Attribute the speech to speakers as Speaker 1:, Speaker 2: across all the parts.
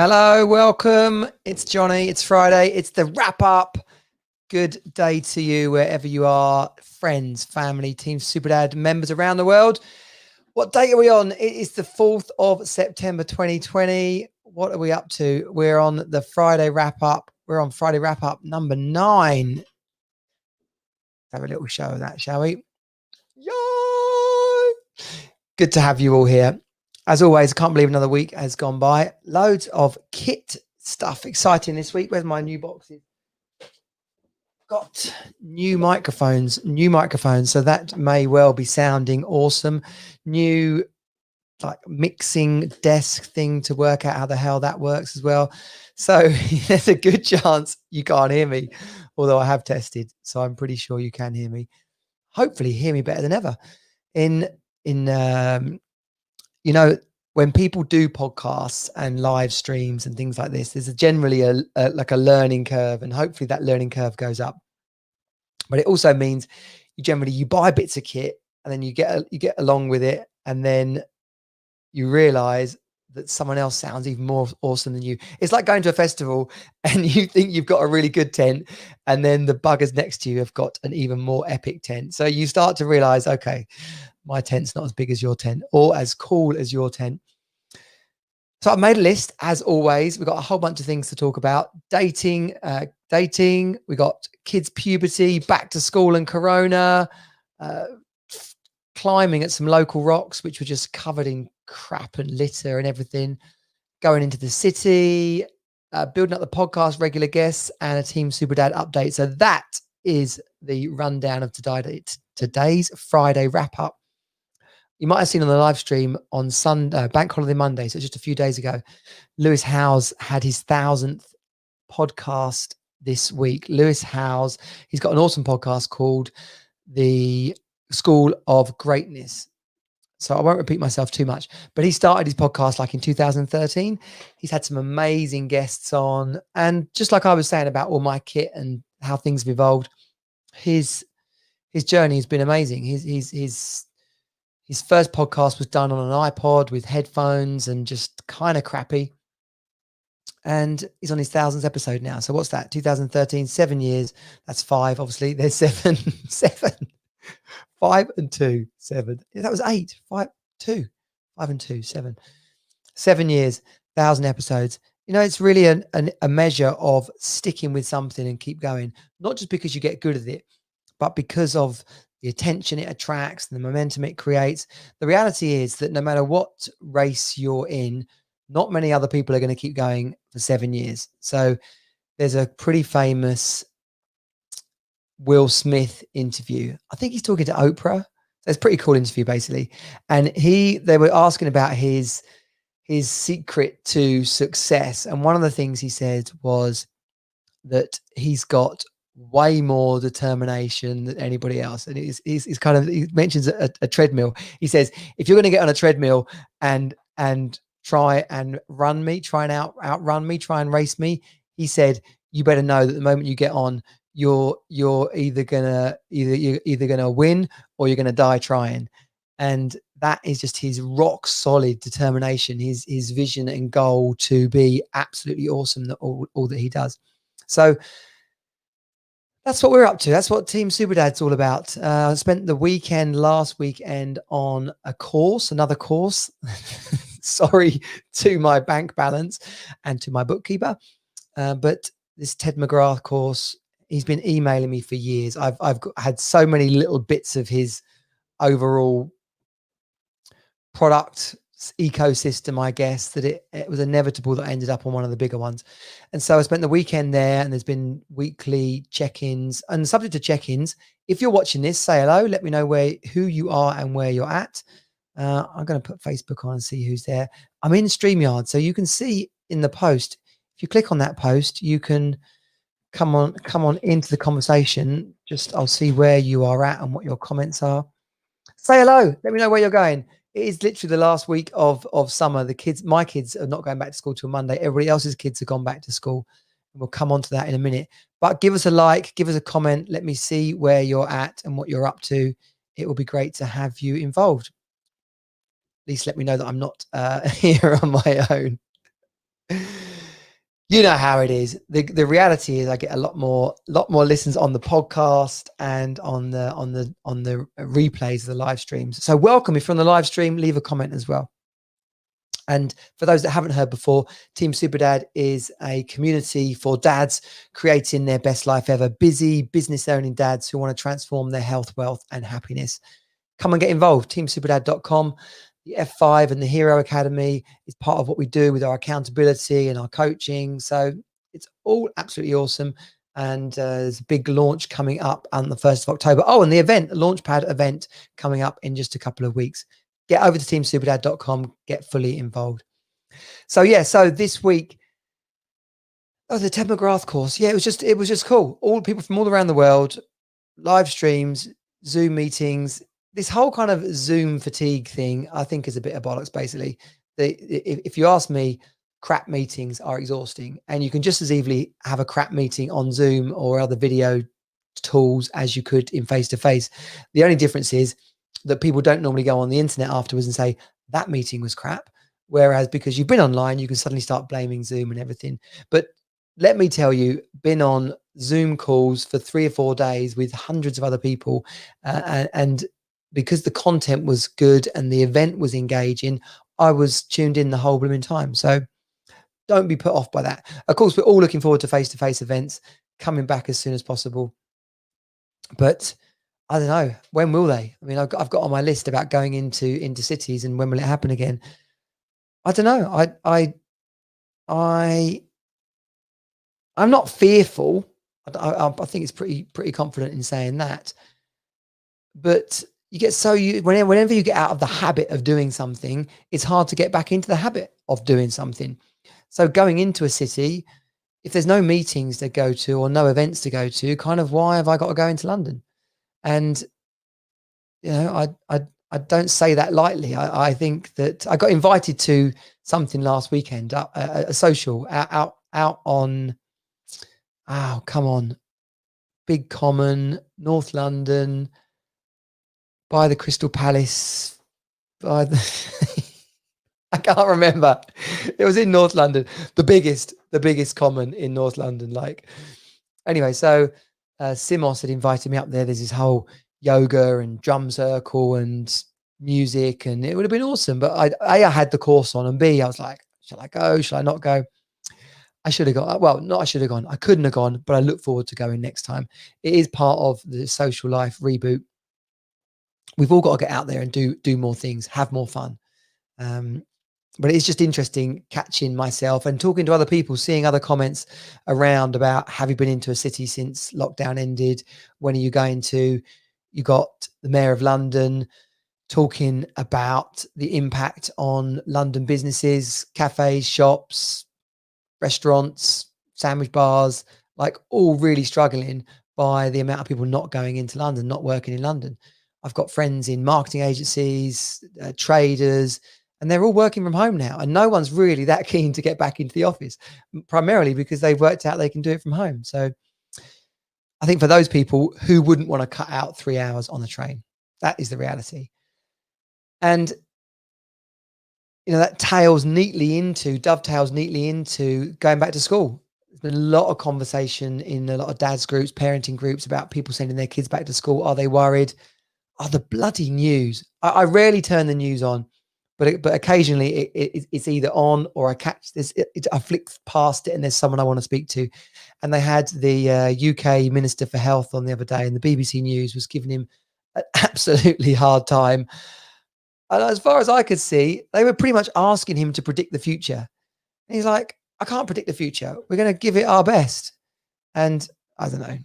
Speaker 1: Hello, welcome. It's Jonnie. It's Friday. It's the wrap up. Good day to you wherever you are, friends, family, Team Superdad members around the world. What date are we on? It is the 4th of September 2020. What are we up to? We're on the Friday wrap up. We're on Friday wrap up number 9. Let's have a little show of that, shall we? Yay! Good to have you all here. As always, I can't believe another week has gone by. Loads of kit stuff exciting this week. Where's my new boxes? Got new microphones. So that may well be sounding awesome. New like mixing desk thing to work out how the hell that works as well. So there's a good chance you can't hear me, although I have tested. So I'm pretty sure you can hear me. Hopefully hear me better than ever. When people do podcasts and live streams and things like this, there's generally a learning curve, and hopefully that learning curve goes up. But it also means you buy bits of kit and then you get along with it, and then you realize that someone else sounds even more awesome than you. It's like going to a festival and you think you've got a really good tent, and then the buggers next to you have got an even more epic tent. So you start to realize, okay, my tent's not as big as your tent or as cool as your tent. So I've made a list, as always. We've got a whole bunch of things to talk about. Dating. We got kids' puberty, back to school and Corona, climbing at some local rocks, which were just covered in crap and litter and everything, going into the city, building up the podcast, regular guests, and a Team Superdad update. So that is the rundown of today's Friday wrap-up. You might have seen on the live stream on Sunday, Bank Holiday Monday, so just a few days ago, Lewis Howes had his 1000th podcast this week. Lewis Howes, he's got an awesome podcast called The School of Greatness. So I won't repeat myself too much, but he started his podcast like in 2013. He's had some amazing guests on, and just like I was saying about all my kit and how things have evolved, his journey has been amazing. His first podcast was done on an iPod with headphones and just kind of crappy. And he's on his 1000th episode now. So what's that? 2013, 7 years. That's 5, obviously. There's 7. 5 and 2, 7. That was 8. 5, 2. 5 and 2, 7. 7 years, 1000 episodes. It's really a measure of sticking with something and keep going. Not just because you get good at it, but because of the attention it attracts and the momentum it creates. The reality is that no matter what race you're in, not many other people are going to keep going for 7 years. So there's a pretty famous Will Smith interview. I think he's talking to Oprah. So it's a pretty cool interview, basically. And they were asking about his secret to success. And one of the things he said was that he's got way more determination than anybody else. And he mentions a treadmill. He says, if you're going to get on a treadmill and try and outrun me, try and race me, he said, you better know that the moment you get on, you're either gonna win or you're gonna die trying. And that is just his rock solid determination, his vision and goal to be absolutely awesome that all that he does. So that's what we're up to. That's what Team Superdad's all about. I spent the last weekend on another course. Sorry to my bank balance and to my bookkeeper. But this Ted McGrath course, he's been emailing me for years. I've had so many little bits of his overall product ecosystem, I guess, that it was inevitable that I ended up on one of the bigger ones. And so I spent the weekend there, and there's been weekly check-ins. And subject to check-ins, if you're watching this, say hello, let me know who you are and where you're at. I'm going to put Facebook on and see who's there. I'm in StreamYard, so you can see in the post. If you click on that post, you can come on into the conversation. I'll see where you are at and what your comments are. Say hello. Let me know where you're going. It is literally the last week of summer. My kids are not going back to school till Monday. Everybody else's kids have gone back to school. We'll come on to that in a minute. But give us a like, give us a comment. Let me see where you're at and what you're up to. It will be great to have you involved. At least let me know that I'm not here on my own. You know how it is. The reality is I get a lot more listens on the podcast and on the replays of the live streams. So welcome. If you're on the live stream, leave a comment as well. And for those that haven't heard before, Team Superdad is a community for dads creating their best life ever. Busy, business-owning dads who want to transform their health, wealth, and happiness. Come and get involved. TeamSuperdad.com. The F5 and the Hero Academy is part of what we do with our accountability and our coaching. So it's all absolutely awesome. And there's a big launch coming up on the 1st of October. Oh, and the event, the Launchpad event coming up in just a couple of weeks. Get over to teamsuperdad.com, get fully involved. So yeah, so this week, the Ted McGrath course. Yeah, it was just cool. All people from all around the world, live streams, Zoom meetings. This whole kind of Zoom fatigue thing, I think, is a bit of bollocks, basically. If you ask me, crap meetings are exhausting, and you can just as easily have a crap meeting on Zoom or other video tools as you could in face-to-face. The only difference is that people don't normally go on the internet afterwards and say, that meeting was crap. Whereas because you've been online, you can suddenly start blaming Zoom and everything. But let me tell you, been on Zoom calls for 3 or 4 days with hundreds of other people, and because the content was good and the event was engaging, I was tuned in the whole blooming time. So don't be put off by that. Of course, we're all looking forward to face-to-face events coming back as soon as possible. But I don't know, when will they? I mean, I've got on my list about going into cities, and when will it happen again? I don't know. I'm not fearful. I think it's pretty confident in saying that. But you get whenever you get out of the habit of doing something, it's hard to get back into the habit of doing something. So going into a city, if there's no meetings to go to or no events to go to, kind of why have I got to go into London? And you know, I don't say that lightly. I think that I got invited to something last weekend, a social out on, oh, come on, Big Common, North London, by the Crystal Palace, by the I can't remember. It was in North London, the biggest common in North London. Like, anyway, so Simos had invited me up there. There's this whole yoga and drum circle and music, and it would have been awesome. But I had the course on, and B, I was like, shall I go? Shall I not go? I should have gone. Well, not I should have gone. I couldn't have gone, but I look forward to going next time. It is part of the social life reboot. We've all got to get out there and do more things, have more fun. But it's just interesting catching myself and talking to other people, seeing other comments around about, have you been into a city since lockdown ended? When are you going to? You got the Mayor of London talking about the impact on London businesses, cafes, shops, restaurants, sandwich bars, like all really struggling by the amount of people not going into London, not working in London. I've got friends in marketing agencies, traders, and they're all working from home now. And no one's really that keen to get back into the office, primarily because they've worked out they can do it from home. So I think for those people, who wouldn't want to cut out 3 hours on the train? That is the reality. And you know, that dovetails neatly into going back to school. There's been a lot of conversation in a lot of dads groups, parenting groups, about people sending their kids back to school. Are they worried? Oh, the bloody news. I rarely turn the news on, but occasionally it's either on or I catch this. I flick past it and there's someone I want to speak to. And they had the UK Minister for Health on the other day, and the BBC News was giving him an absolutely hard time. And as far as I could see, they were pretty much asking him to predict the future. And he's like, I can't predict the future. We're going to give it our best. And I don't know.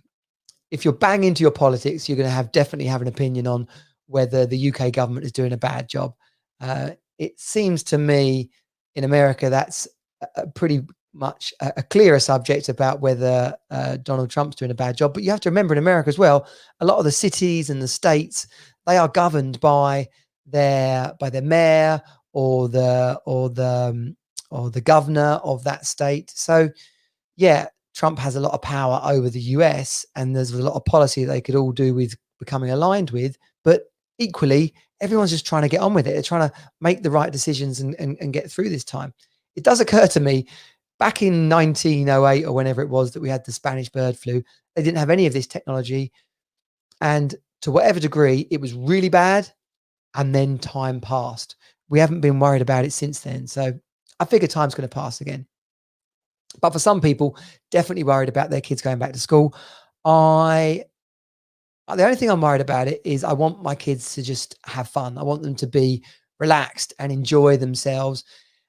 Speaker 1: If you're bang into your politics, you're going to definitely have an opinion on whether the UK government is doing a bad job. It seems to me in America that's pretty much a clearer subject about whether Donald Trump's doing a bad job. But you have to remember, in America as well, a lot of the cities and the states, they are governed by their mayor or the governor of that state. So yeah, Trump has a lot of power over the US, and there's a lot of policy they could all do with becoming aligned with, but equally everyone's just trying to get on with it. They're trying to make the right decisions and get through this time. It does occur to me, back in 1908 or whenever it was that we had the Spanish bird flu, they didn't have any of this technology. And to whatever degree, it was really bad. And then time passed. We haven't been worried about it since then. So I figure time's going to pass again. But for some people, definitely worried about their kids going back to school. The only thing I'm worried about it is I want my kids to just have fun. I want them to be relaxed and enjoy themselves.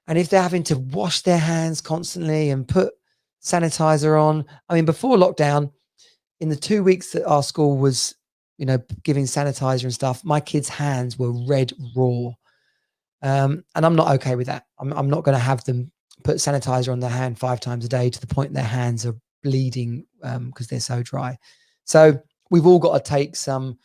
Speaker 1: And if they're having to wash their hands constantly and put sanitizer on, I mean, before lockdown, in the 2 weeks that our school was, giving sanitizer and stuff, my kids' hands were red raw. And I'm not okay with that. I'm not going to have them put sanitizer on their hand 5 times a day to the point their hands are bleeding because they're so dry. So we've all got to take some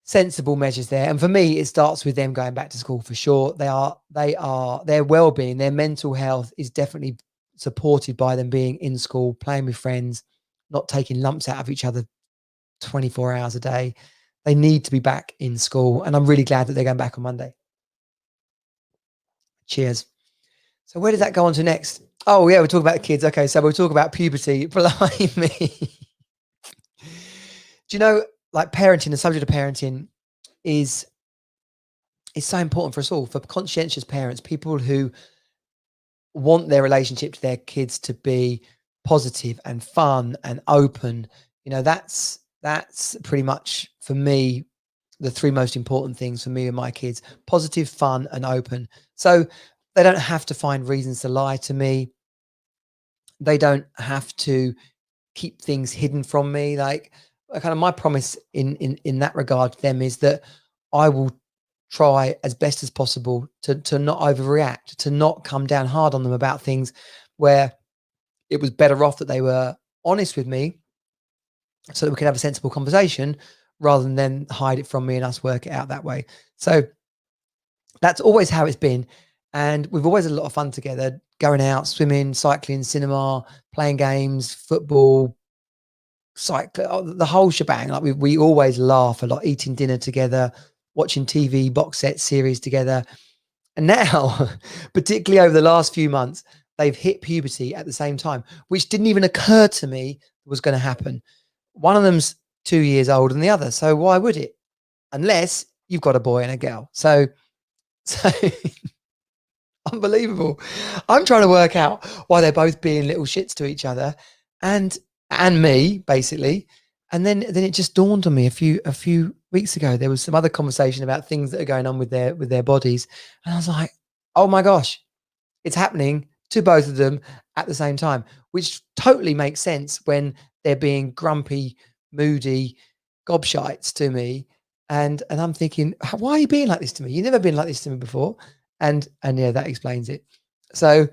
Speaker 1: sensible measures there. And for me, it starts with them going back to school for sure. Their well-being, their mental health is definitely supported by them being in school, playing with friends, not taking lumps out of each other 24 hours a day. They need to be back in school. And I'm really glad that they're going back on Monday. Cheers. So where does that go on to next? Oh, yeah, we're talking about the kids. Okay, so we'll talk about puberty. Blimey. Do you know, like parenting, the subject of parenting is so important for us all, for conscientious parents, people who want their relationship to their kids to be positive and fun and open. That's pretty much for me the 3 most important things for me and my kids: positive, fun, and open. So they don't have to find reasons to lie to me. They don't have to keep things hidden from me. Like, kind of my promise in that regard to them is that I will try as best as possible to not overreact, to not come down hard on them about things where it was better off that they were honest with me so that we could have a sensible conversation rather than then hide it from me and us work it out that way. So that's always how it's been. And we've always had a lot of fun together, going out, swimming, cycling, cinema, playing games, football, cycle, the whole shebang. Like we always laugh a lot, eating dinner together, watching TV, box set series together. And now, particularly over the last few months, they've hit puberty at the same time, which didn't even occur to me was going to happen. One of them's 2 years older than the other. So why would it? Unless you've got a boy and a girl. So unbelievable. I'm trying to work out why they're both being little shits to each other and me, basically. And then it just dawned on me a few weeks ago. There was some other conversation about things that are going on with their bodies. And I was like, oh my gosh, it's happening to both of them at the same time, which totally makes sense when they're being grumpy, moody gobshites to me. And I'm thinking, why are you being like this to me? You've never been like this to me before. And yeah, that explains it. So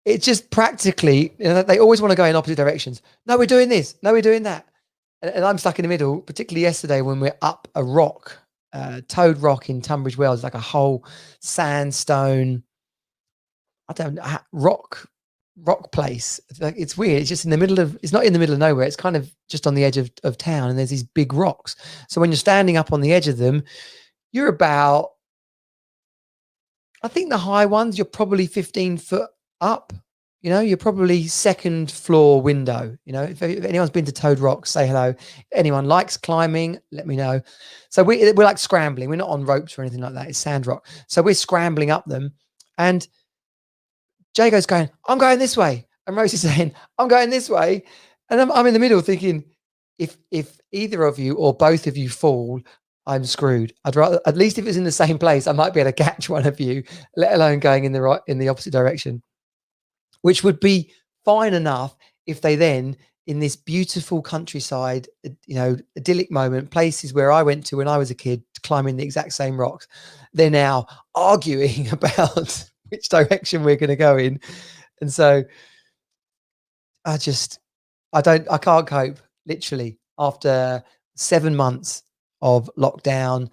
Speaker 1: it's just practically, they always want to go in opposite directions. No, we're doing this. No, we're doing that. And I'm stuck in the middle, particularly yesterday when we're up a rock, Toad Rock in Tunbridge Wells, like a whole sandstone, rock place. It's weird. It's just it's not in the middle of nowhere. It's kind of just on the edge of town, and there's these big rocks. So when you're standing up on the edge of them, you're about, I think the high ones, you're probably 15 foot up. You're probably second floor window. If anyone's been to Toad Rock, say hello. If anyone likes climbing, let me know. So we're like scrambling. We're not on ropes or anything like that. It's sand rock. So we're scrambling up them. And Jago's going, I'm going this way. And Rosie's saying, I'm going this way. And I'm in the middle thinking, if either of you or both of you fall, I'm screwed. I'd rather, at least if it's in the same place, I might be able to catch one of you, let alone going in the opposite direction, which would be fine enough if they then, in this beautiful countryside, idyllic moment, places where I went to when I was a kid, climbing the exact same rocks, they're now arguing about which direction we're going to go in. And so I can't cope, literally, after 7 months of lockdown,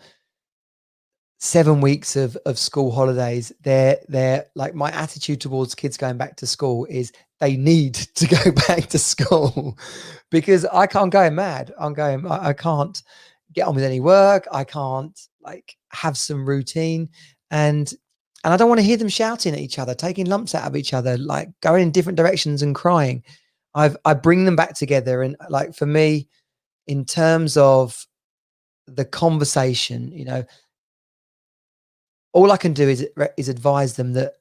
Speaker 1: 7 weeks of school holidays. They're like, my attitude towards kids going back to school is they need to go back to school because I can't go mad. I can't get on with any work. I can't have some routine. And And I don't want to hear them shouting at each other, taking lumps out of each other, like going in different directions and crying. I bring them back together. And like for me, in terms of the conversation, all I can do is advise them that,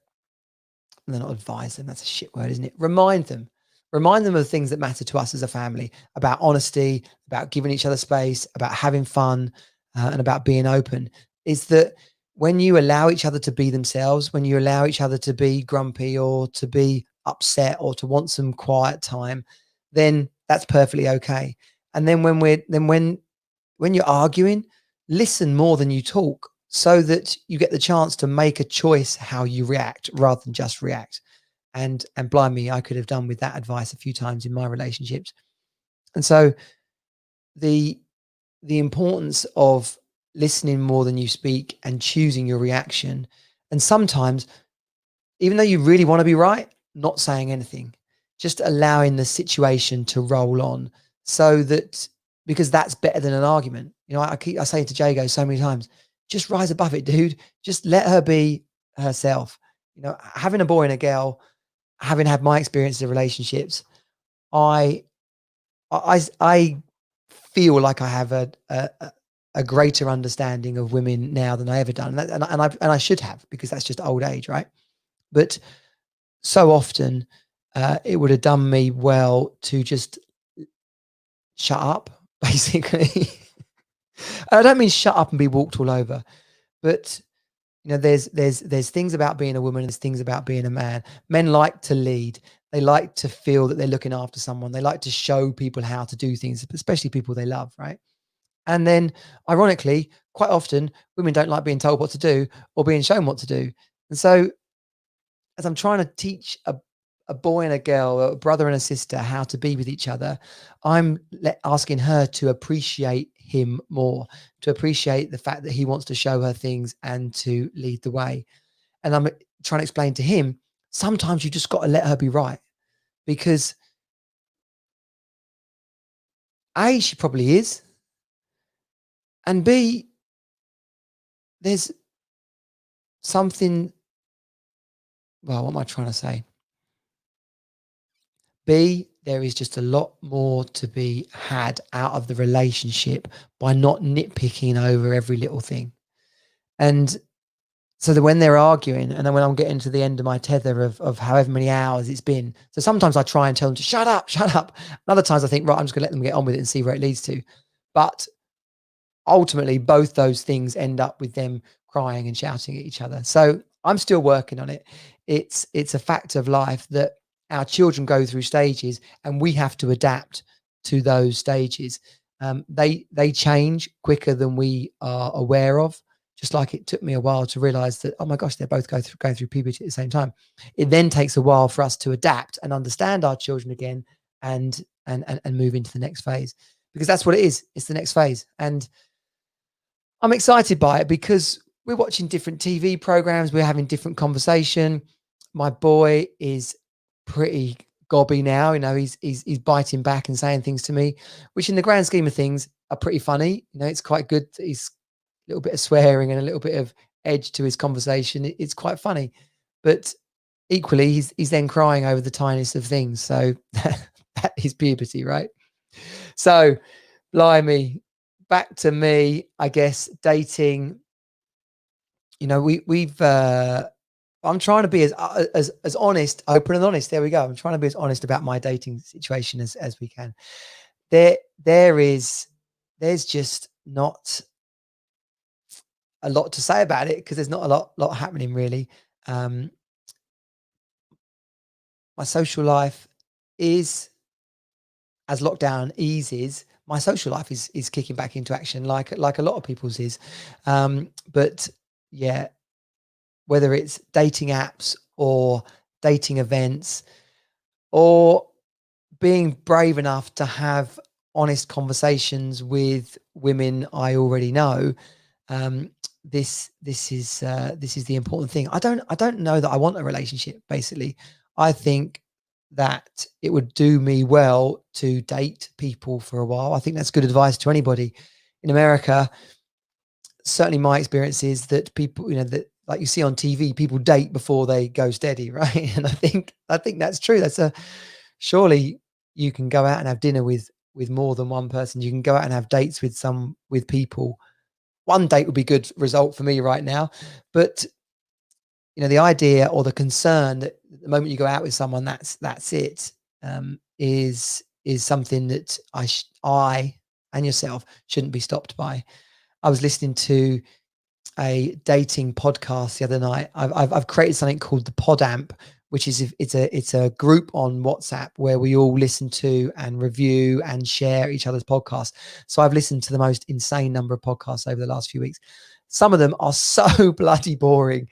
Speaker 1: no, not advise them, that's a shit word, isn't it? Remind them of the things that matter to us as a family, about honesty, about giving each other space, about having fun, and about being open. Is that when you allow each other to be themselves, when you allow each other to be grumpy or to be upset or to want some quiet time, then that's perfectly okay. And then when you're arguing, listen more than you talk, so that you get the chance to make a choice how you react rather than just react. And blimey, I could have done with that advice a few times in my relationships. And so the the importance of listening more than you speak and choosing your reaction, and sometimes, even though you really want to be right, not saying anything, just allowing the situation to roll on, so that, because that's better than an argument. I say to Jago so many times, just rise above it, dude. Just let her be herself. Having a boy and a girl, having had my experiences of relationships, I I feel like I have a greater understanding of women now than I ever done, and I should have, because that's just old age, right? But so often, it would have done me well to just shut up, basically. I don't mean shut up and be walked all over, but there's things about being a woman, there's things about being a man. Men like to lead. They like to feel that they're looking after someone. They like to show people how to do things, especially people they love, right? And then, ironically, quite often, women don't like being told what to do or being shown what to do. And so, as I'm trying to teach a boy and a girl, a brother and a sister, how to be with each other, I'm asking her to appreciate him more, to appreciate the fact that he wants to show her things and to lead the way. And I'm trying to explain to him, sometimes you just got to let her be right, because A, she probably is, and B, there's something. Well, what am I trying to say? B, there is just a lot more to be had out of the relationship by not nitpicking over every little thing. And so that when they're arguing, and then when I'm getting to the end of my tether of however many hours it's been, so sometimes I try and tell them to shut up, shut up. And other times I think, right, I'm just gonna let them get on with it and see where it leads to. But ultimately, both those things end up with them crying and shouting at each other. So I'm still working on it. It's a fact of life that our children go through stages, and we have to adapt to those stages. They change quicker than we are aware of. Just like it took me a while to realize that, oh my gosh, they're both going through puberty at the same time. It then takes a while for us to adapt and understand our children again, and move into the next phase, because that's what it is. It's the next phase. And I'm excited by it because we're watching different TV programs. We're having different conversation. My boy is pretty gobby now. He's biting back and saying things to me, which in the grand scheme of things are pretty funny. It's quite good. He's a little bit of swearing and a little bit of edge to his conversation. It's quite funny, but equally, he's then crying over the tiniest of things. So that is puberty, right? So, blimey, back to me, I guess, dating. We've I'm trying to be as honest, open and honest. There we go. I'm trying to be as honest about my dating situation as we can. There's just not a lot to say about it, because there's not a lot happening really. My social life is, as lockdown eases, my social life is kicking back into action, like a lot of people's is. But yeah, whether it's dating apps or dating events, or being brave enough to have honest conversations with women I already know, this is the important thing. I don't know that I want a relationship. Basically, I think that it would do me well to date people for a while. I think that's good advice to anybody. In America, certainly my experience is that people, that like you see on TV, people date before they go steady, right? And I think that's true. Surely you can go out and have dinner with more than one person. You can go out and have dates with people. One date would be good result for me right now, but the idea or the concern that the moment you go out with someone, that's it, is something that I and yourself shouldn't be stopped by. I was listening to a dating podcast the other night. I've created something called the Pod Amp, which is it's a group on WhatsApp where we all listen to and review and share each other's podcasts. So I've listened to the most insane number of podcasts over the last few weeks. Some of them are so bloody boring,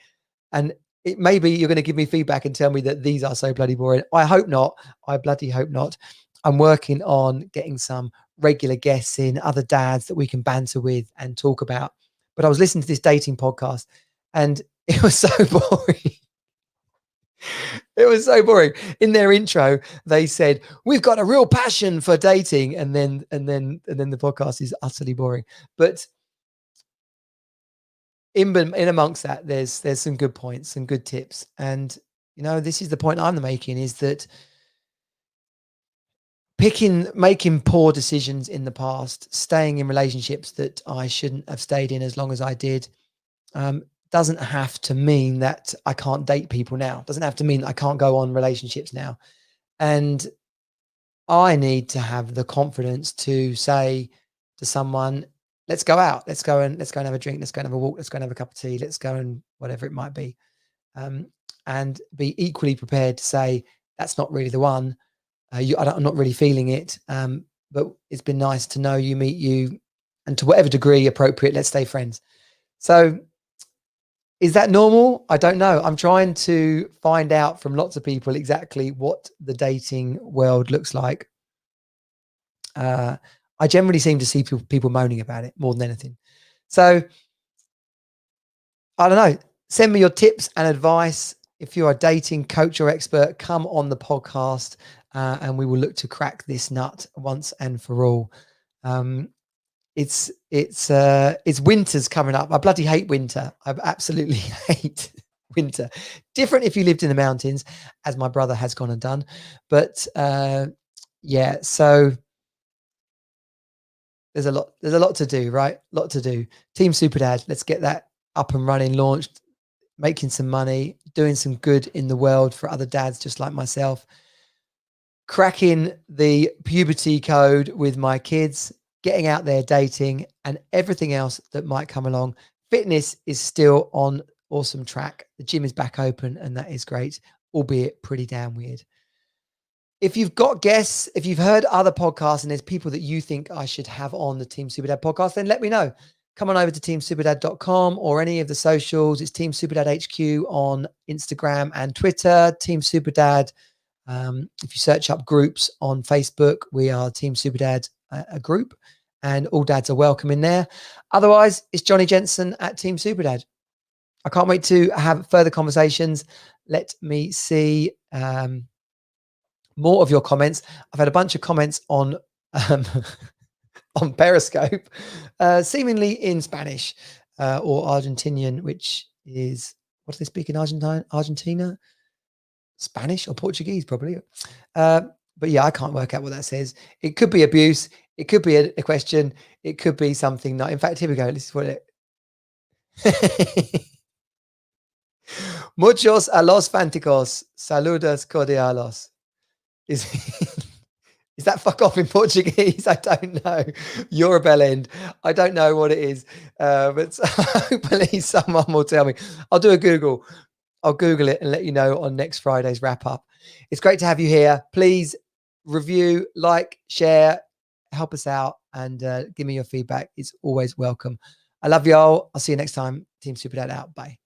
Speaker 1: and maybe you're going to give me feedback and tell me that these are so bloody boring. I hope not. I bloody hope not. I'm working on getting some regular guests in, other dads that we can banter with and talk about. But I was listening to this dating podcast and it was so boring. It was so boring. In their intro, they said, "We've got a real passion for dating," and then the podcast is utterly boring. But in amongst that, there's some good points, some good tips. And this is the point I'm making, is that making poor decisions in the past, staying in relationships that I shouldn't have stayed in as long as I did, doesn't have to mean that I can't date people now. Doesn't have to mean that I can't go on relationships now. And I need to have the confidence to say to someone, let's go out, let's go and have a drink, let's go and have a walk, let's go and have a cup of tea, let's go and whatever it might be. And be equally prepared to say, that's not really the one. I'm not really feeling it, but it's been nice to know you, meet you, and to whatever degree appropriate, let's stay friends. So is that normal? I don't know. I'm trying to find out from lots of people exactly what the dating world looks like. I generally seem to see people moaning about it more than anything. So I don't know. Send me your tips and advice. If you're a dating coach or expert, come on the podcast. And we will look to crack this nut once and for all. It's winter's coming up. I bloody hate winter. I absolutely hate winter. Different if you lived in the mountains, as my brother has gone and done. But yeah, so there's a lot to do, right? A lot to do. Team Superdad, let's get that up and running, launched, making some money, doing some good in the world for other dads just like myself. Cracking the puberty code with my kids, getting out there dating, and everything else that might come along. Fitness is still on awesome track. The gym is back open, and that is great, albeit pretty damn weird. If you've got guests, if you've heard other podcasts and there's people that you think I should have on the Team Superdad podcast, then let me know. Come on over to teamsuperdad.com or any of the socials. It's Team Superdad HQ on Instagram and Twitter, Team Superdad. If you search up groups on Facebook, we are Team Superdad, a group, and all dads are welcome in there. Otherwise, it's Jonnie Jensen at Team Superdad. I can't wait to have further conversations. Let me see more of your comments. I've had a bunch of comments on on Periscope, seemingly in Spanish or Argentinian, which is, what do they speak in Argentina? Spanish or Portuguese, probably. But yeah, I can't work out what that says. It could be abuse. It could be a question. It could be something not. In fact, here we go. This is what it. Muchos a los fanticos. Saludos cordialos. Is that fuck off in Portuguese? I don't know. You're a bell end. I don't know what it is. But hopefully someone will tell me. I'll do a Google. I'll Google it and let you know on next Friday's wrap up. It's great to have you here. Please review, like, share, help us out, and give me your feedback. It's always welcome. I love y'all. I'll see you next time. Team Superdad out. Bye.